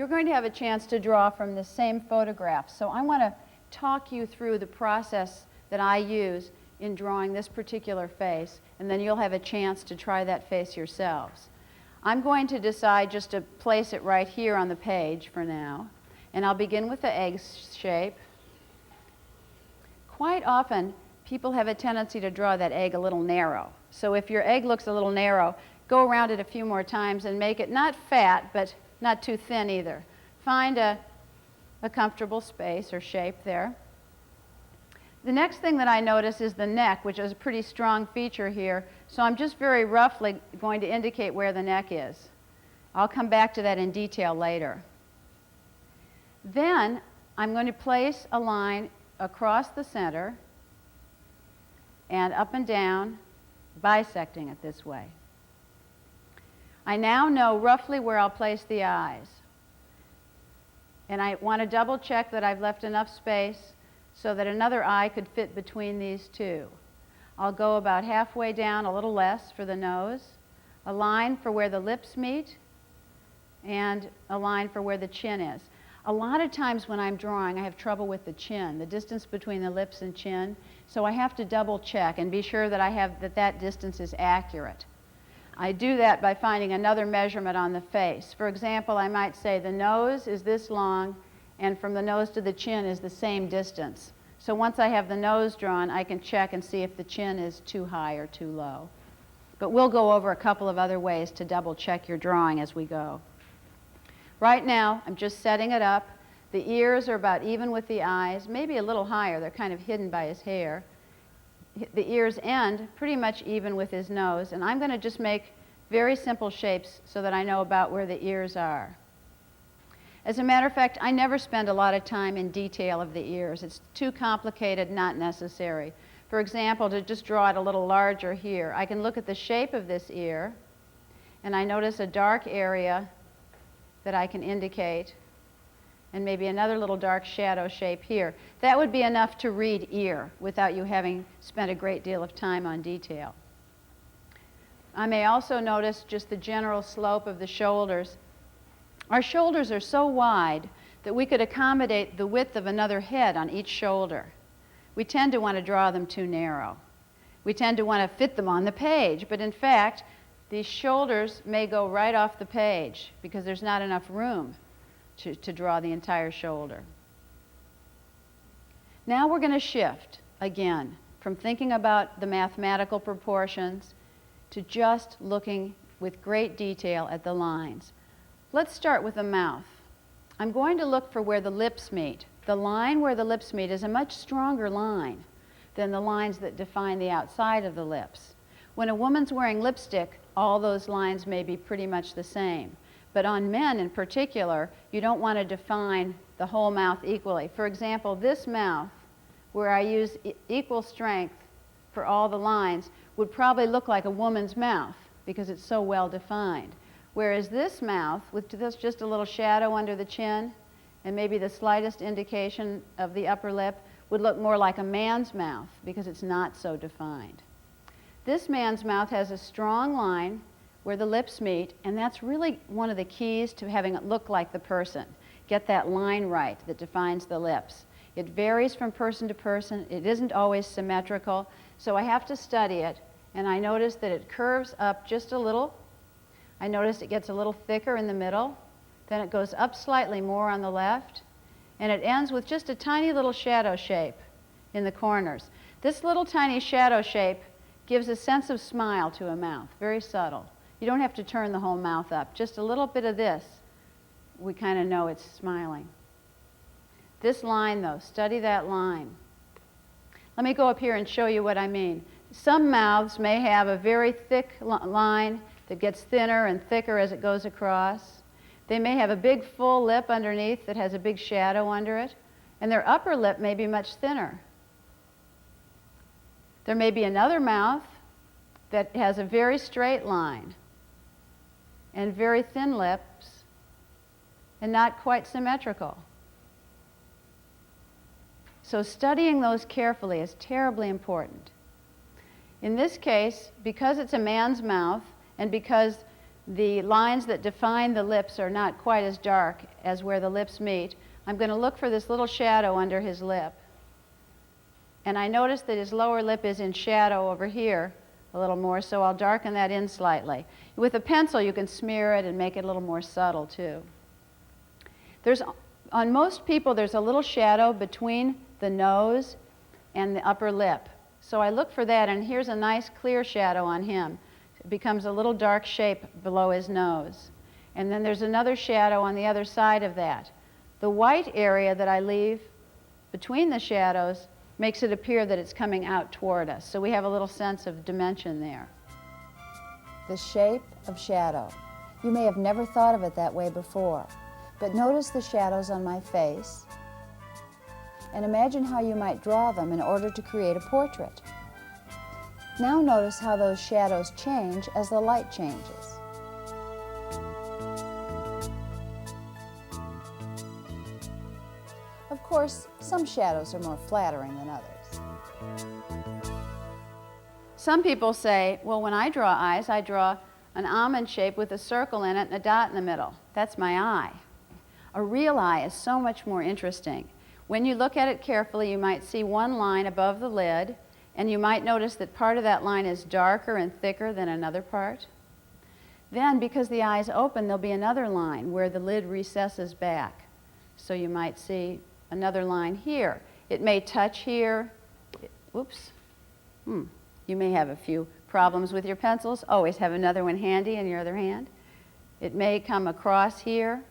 You're going to have a chance to draw from the same photograph, so I want to talk you through the process that I use in drawing this particular face, and then you'll have a chance to try that face yourselves. I'm going to decide just to place it right here on the page for now, and I'll begin with the egg shape. Quite often, people have a tendency to draw that egg a little narrow. So if your egg looks a little narrow, go around it a few more times and make it not fat, but not too thin either. Find a comfortable space or shape there. The next thing that I notice is the neck, which is a pretty strong feature here. So I'm just very roughly going to indicate where the neck is. I'll come back to that in detail later. Then I'm going to place a line across the center and up and down, bisecting it this way. I now know roughly where I'll place the eyes. And I want to double check that I've left enough space so that another eye could fit between these two. I'll go about halfway down, a little less for the nose, a line for where the lips meet, and a line for where the chin is. A lot of times when I'm drawing, I have trouble with the chin, the distance between the lips and chin, so I have to double check and be sure that that distance is accurate. I do that by finding another measurement on the face. For example, I might say the nose is this long, and from the nose to the chin is the same distance. So once I have the nose drawn, I can check and see if the chin is too high or too low. But we'll go over a couple of other ways to double check your drawing as we go. Right now, I'm just setting it up. The ears are about even with the eyes, maybe a little higher. They're kind of hidden by his hair. The ears end pretty much even with his nose, and I'm going to just make very simple shapes so that I know about where the ears are. As a matter of fact, I never spend a lot of time in detail of the ears. It's too complicated, not necessary. For example, to just draw it a little larger here, I can look at the shape of this ear, and I notice a dark area that I can indicate, and maybe another little dark shadow shape here. That would be enough to read ear without you having spent a great deal of time on detail. I may also notice just the general slope of the shoulders. Our shoulders are so wide that we could accommodate the width of another head on each shoulder. We tend to want to draw them too narrow. We tend to want to fit them on the page, but in fact, these shoulders may go right off the page because there's not enough room to draw the entire shoulder. Now we're going to shift again from thinking about the mathematical proportions to just looking with great detail at the lines. Let's start with the mouth. I'm going to look for where the lips meet. The line where the lips meet is a much stronger line than the lines that define the outside of the lips. When a woman's wearing lipstick, all those lines may be pretty much the same. But on men in particular, you don't want to define the whole mouth equally. For example, this mouth, where I use equal strength for all the lines, would probably look like a woman's mouth because it's so well defined. Whereas this mouth, with just a little shadow under the chin and maybe the slightest indication of the upper lip, would look more like a man's mouth because it's not so defined. This man's mouth has a strong line where the lips meet, and that's really one of the keys to having it look like the person. Get that line right that defines the lips. It varies from person to person. It isn't always symmetrical, so I have to study it, and I notice that it curves up just a little. I notice it gets a little thicker in the middle, then it goes up slightly more on the left, and it ends with just a tiny little shadow shape in the corners. This little tiny shadow shape gives a sense of smile to a mouth, very subtle. You don't have to turn the whole mouth up. Just a little bit of this, we kind of know it's smiling. This line, though, study that line. Let me go up here and show you what I mean. Some mouths may have a very thick line that gets thinner and thicker as it goes across. They may have a big full lip underneath that has a big shadow under it, and their upper lip may be much thinner. There may be another mouth that has a very straight line and very thin lips and not quite symmetrical. So studying those carefully is terribly important. In this case, because it's a man's mouth and because the lines that define the lips are not quite as dark as where the lips meet, I'm going to look for this little shadow under his lip. And I notice that his lower lip is in shadow over here a little more, so I'll darken that in slightly. With a pencil, you can smear it and make it a little more subtle, too. On most people, there's a little shadow between the nose and the upper lip. So I look for that, and here's a nice clear shadow on him. It becomes a little dark shape below his nose. And then there's another shadow on the other side of that. The white area that I leave between the shadows makes it appear that it's coming out toward us. So we have a little sense of dimension there. The shape of shadow. You may have never thought of it that way before, but notice the shadows on my face and imagine how you might draw them in order to create a portrait. Now notice how those shadows change as the light changes. Of course, some shadows are more flattering than others. Some people say, well, when I draw eyes, I draw an almond shape with a circle in it and a dot in the middle. That's my eye. A real eye is so much more interesting. When you look at it carefully, you might see one line above the lid, and you might notice that part of that line is darker and thicker than another part. Then, because the eye's open, there'll be another line where the lid recesses back. So you might see another line here. It may touch here. Oops. You may have a few problems with your pencils. Always have another one handy in your other hand. It may come across here.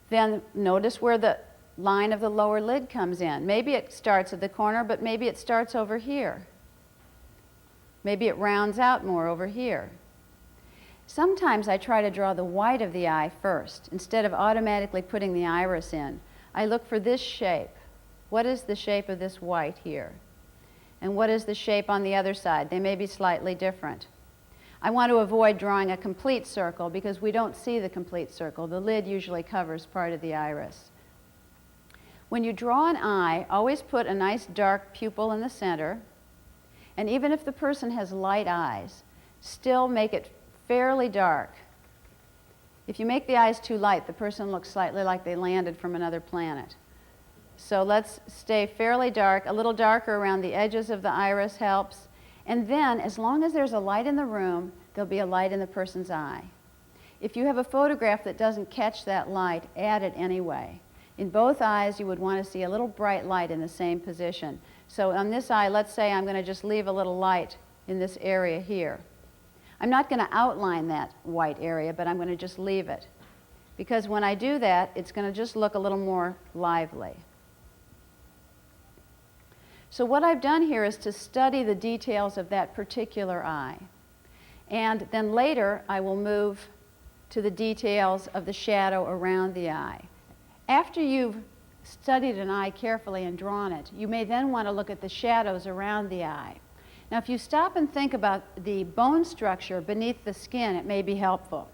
Then notice where the line of the lower lid comes in. Maybe it starts at the corner, but maybe it starts over here. Maybe it rounds out more over here. Sometimes I try to draw the white of the eye first, instead of automatically putting the iris in. I look for this shape. What is the shape of this white here? And what is the shape on the other side? They may be slightly different. I want to avoid drawing a complete circle because we don't see the complete circle. The lid usually covers part of the iris. When you draw an eye, always put a nice dark pupil in the center. And even if the person has light eyes, still make it fairly dark. If you make the eyes too light, the person looks slightly like they landed from another planet. So let's stay fairly dark. A little darker around the edges of the iris helps. And then, as long as there's a light in the room, there'll be a light in the person's eye. If you have a photograph that doesn't catch that light, add it anyway. In both eyes, you would want to see a little bright light in the same position. So on this eye, let's say I'm going to just leave a little light in this area here. I'm not going to outline that white area, but I'm going to just leave it. Because when I do that, it's going to just look a little more lively. So what I've done here is to study the details of that particular eye. And then later, I will move to the details of the shadow around the eye. After you've studied an eye carefully and drawn it, you may then want to look at the shadows around the eye. Now, if you stop and think about the bone structure beneath the skin, it may be helpful.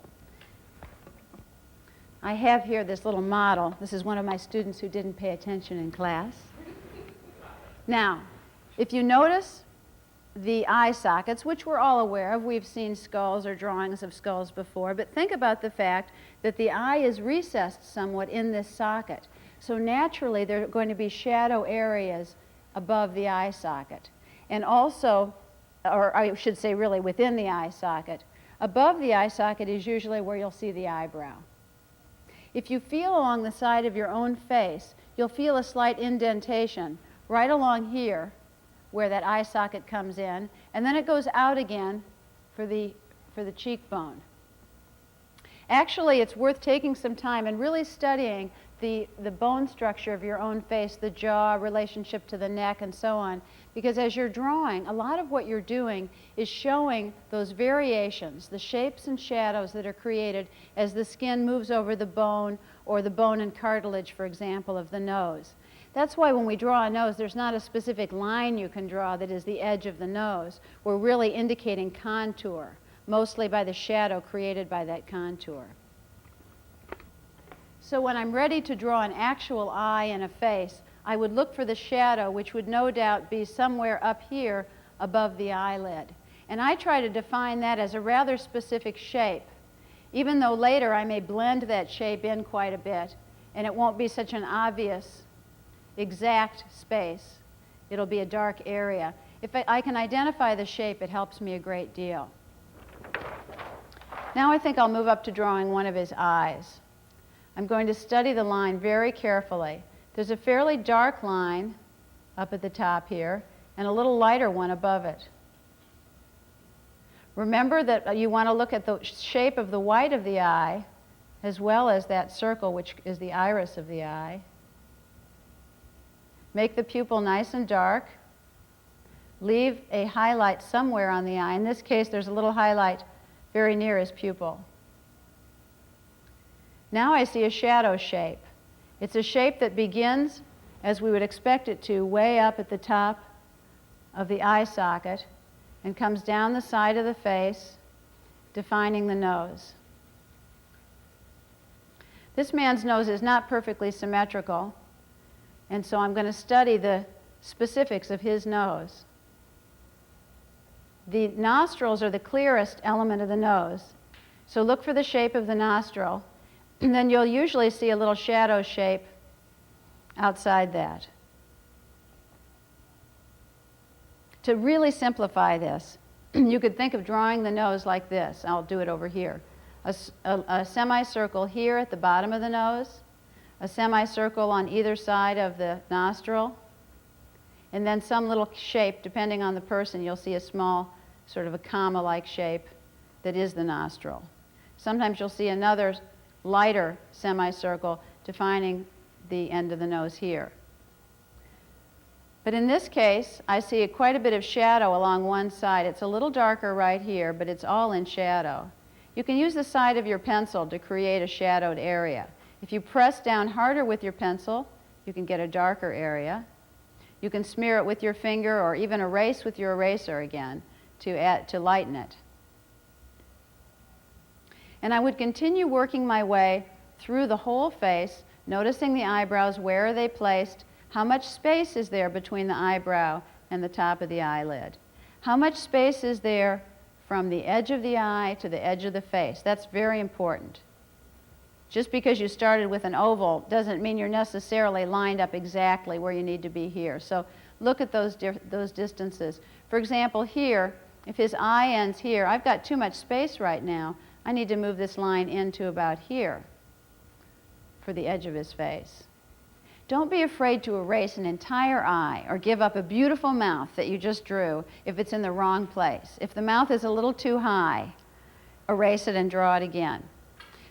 I have here this little model. This is one of my students who didn't pay attention in class. Now, if you notice the eye sockets, which we're all aware of, we've seen skulls or drawings of skulls before, but think about the fact that the eye is recessed somewhat in this socket. So naturally, there are going to be shadow areas above the eye socket. And also, or I should say really within the eye socket. Above the eye socket is usually where you'll see the eyebrow. If you feel along the side of your own face, you'll feel a slight indentation right along here where that eye socket comes in, and then it goes out again for the cheekbone. Actually, it's worth taking some time and really studying the bone structure of your own face, the jaw, relationship to the neck, and so on. Because as you're drawing, a lot of what you're doing is showing those variations, the shapes and shadows that are created as the skin moves over the bone, or the bone and cartilage, for example, of the nose. That's why when we draw a nose, there's not a specific line you can draw that is the edge of the nose. We're really indicating contour, mostly by the shadow created by that contour. So when I'm ready to draw an actual eye and a face, I would look for the shadow, which would no doubt be somewhere up here above the eyelid. And I try to define that as a rather specific shape, even though later I may blend that shape in quite a bit, and it won't be such an obvious, exact space. It'll be a dark area. If I can identify the shape, it helps me a great deal. Now I think I'll move up to drawing one of his eyes. I'm going to study the line very carefully. There's a fairly dark line up at the top here, and a little lighter one above it. Remember that you want to look at the shape of the white of the eye, as well as that circle, which is the iris of the eye. Make the pupil nice and dark. Leave a highlight somewhere on the eye. In this case, there's a little highlight very near his pupil. Now I see a shadow shape. It's a shape that begins, as we would expect it to, way up at the top of the eye socket and comes down the side of the face, defining the nose. This man's nose is not perfectly symmetrical, and so I'm going to study the specifics of his nose. The nostrils are the clearest element of the nose, so look for the shape of the nostril, and then you'll usually see a little shadow shape outside that. To really simplify this, you could think of drawing the nose like this. I'll do it over here. A semicircle here at the bottom of the nose, a semicircle on either side of the nostril, and then some little shape, depending on the person. You'll see a small, sort of a comma-like shape that is the nostril. Sometimes you'll see another lighter semicircle defining the end of the nose here. But in this case, I see quite a bit of shadow along one side. It's a little darker right here, but it's all in shadow. You can use the side of your pencil to create a shadowed area. If you press down harder with your pencil, you can get a darker area. You can smear it with your finger or even erase with your eraser again to lighten it. And I would continue working my way through the whole face, noticing the eyebrows, where are they placed, how much space is there between the eyebrow and the top of the eyelid, how much space is there from the edge of the eye to the edge of the face. That's very important. Just because you started with an oval doesn't mean you're necessarily lined up exactly where you need to be here. So look at those distances. For example, here, if his eye ends here, I've got too much space right now. I need to move this line into about here for the edge of his face. Don't be afraid to erase an entire eye or give up a beautiful mouth that you just drew if it's in the wrong place. If the mouth is a little too high, erase it and draw it again.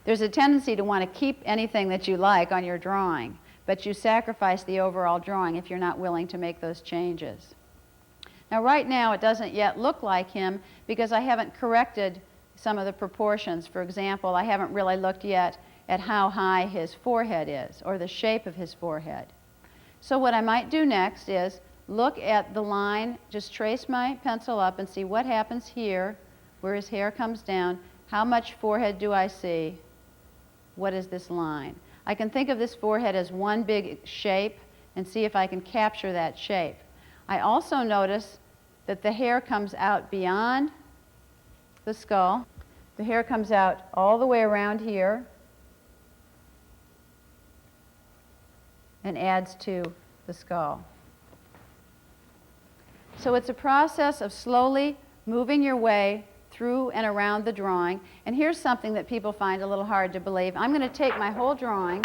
There's a tendency to want to keep anything that you like on your drawing, but you sacrifice the overall drawing if you're not willing to make those changes. Now right now it doesn't yet look like him because I haven't corrected some of the proportions. For example, I haven't really looked yet at how high his forehead is or the shape of his forehead. So what I might do next is look at the line, just trace my pencil up and see what happens here where his hair comes down. How much forehead do I see? What is this line? I can think of this forehead as one big shape and see if I can capture that shape. I also notice that the hair comes out beyond the skull. The hair comes out all the way around here and adds to the skull. So it's a process of slowly moving your way through and around the drawing. And here's something that people find a little hard to believe. I'm going to take my whole drawing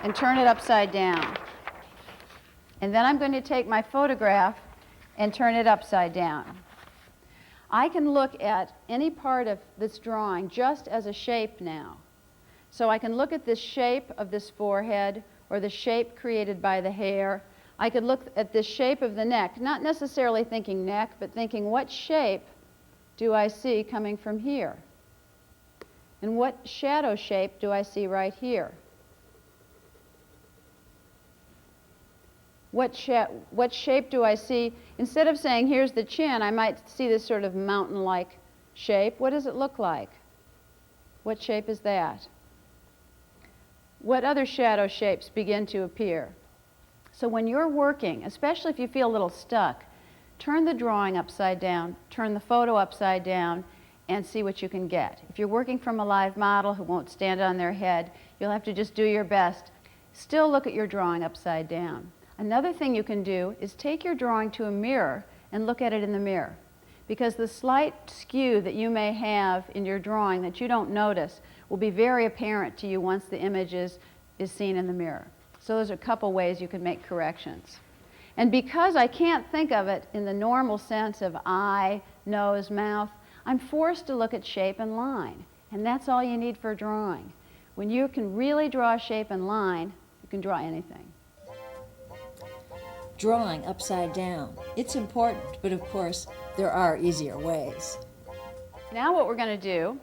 and turn it upside down. And then I'm going to take my photograph and turn it upside down. I can look at any part of this drawing just as a shape now. So I can look at this shape of this forehead or the shape created by the hair. I could look at this shape of the neck, not necessarily thinking neck, but thinking what shape do I see coming from here? And what shadow shape do I see right here? What shape do I see? Instead of saying, here's the chin, I might see this sort of mountain-like shape. What does it look like? What shape is that? What other shadow shapes begin to appear? So when you're working, especially if you feel a little stuck, turn the drawing upside down, turn the photo upside down, and see what you can get. If you're working from a live model who won't stand on their head, you'll have to just do your best. Still look at your drawing upside down. Another thing you can do is take your drawing to a mirror and look at it in the mirror. Because the slight skew that you may have in your drawing that you don't notice will be very apparent to you once the image is seen in the mirror. So those are a couple ways you can make corrections. And because I can't think of it in the normal sense of eye, nose, mouth, I'm forced to look at shape and line. And that's all you need for drawing. When you can really draw shape and line, you can draw anything. Drawing upside down. It's important, but of course, there are easier ways. Now what we're going to do